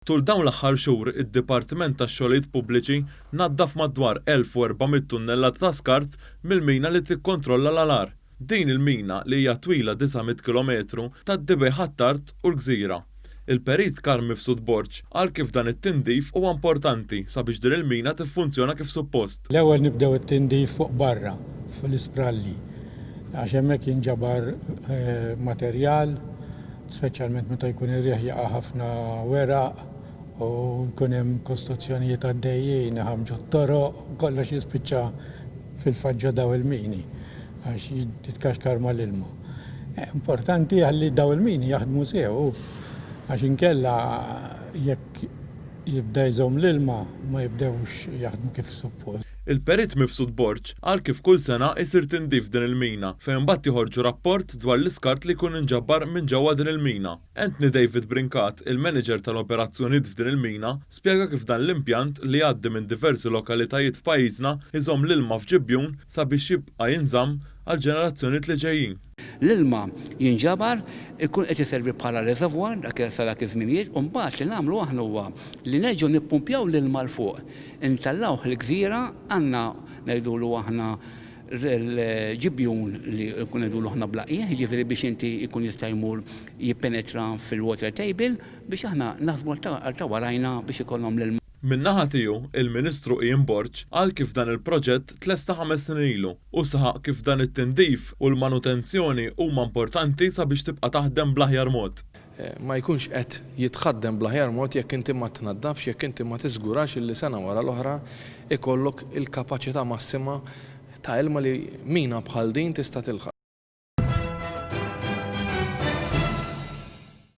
Tul dawn l-aħħar xhur id-Dipartiment tax-Xogħlijiet Pubbliċi naddaf madwar 1400 tunnellata ta' skart mill-mina li tikkontrolla l-alar. Din il-mina li hija twila 900 km tad-Dibej ħattart u l-Gżira. Il-perit Karmi f'Sudborġ qal kif dan it-tindif huwa importanti sabiex din il-mina tiffunzjona kif suppost. L-ewwel nibdew it-tindif fuq barra fil-ispralli għax hemmhekk jinġabar materjal, speċjalment meta jkun ir-riħ jaqa' ħafna weraq u jkun hemm kostruzzjonijiet għaddejjin, ħamġu t-toroq, kollox jispiċċa fil-faġġa daw il-mini għax jitkaxkar mal-ilmu. Importanti għalli daw il-mini jaħdmu sew għax inkella jekk jibda jżomm l-ilma ma jibdewx jaħdmu kif suppost. Il-perit mifsud għal kif kull sena isir tindif din il-mina fejn mbagħad joħorġu rapport dwar l-iskart li jkun inġabbar minn ġewwa din il-mina. Anthony David Brinkat, il-manager tal-operazzjonijiet f'din il-mina, spjega kif dan l-impjant li jgħaddi minn diversi lokalitajiet f'pajjiżna iżomm l-ilma f'ġibjun sabiex jibqa' jinżamm għal ġenerazzjonijiet li ġejjin. L-ilma jinġabar, ikun qed iservi bħala reservoir dak iż-żminijiet u mbagħad li nagħmlu aħna huwa li nerġgħu nippumpjaw l-ilma l fuq. Intallawh il-gżira għandna ngħidulu aħna l-ġibjun li jkun ngħidulu aħna blaqija, jiġifieri biex inti jkun jista' jmur jippenetra fil-water table biex aħna naħsbu ta' warajna biex ikollhom l-ilma. Min-naħa tiegħu, il-Ministru Ian Borġ qal kif dan il-proġett tlesta 5 snin ilu u saħaq kif dan it-tindif u l-manutenzjoni huma importanti sabiex tibqa' taħdem bl-aħjar mod. Ma jkunx qed jitħaddem bl-aħjar mod jekk inti ma tnaddafx, jekk inti ma tiżgurax illi sena wara l-oħra ikollok il-kapaċità massima ta' ilma li mina bħal din tista' tilħaq.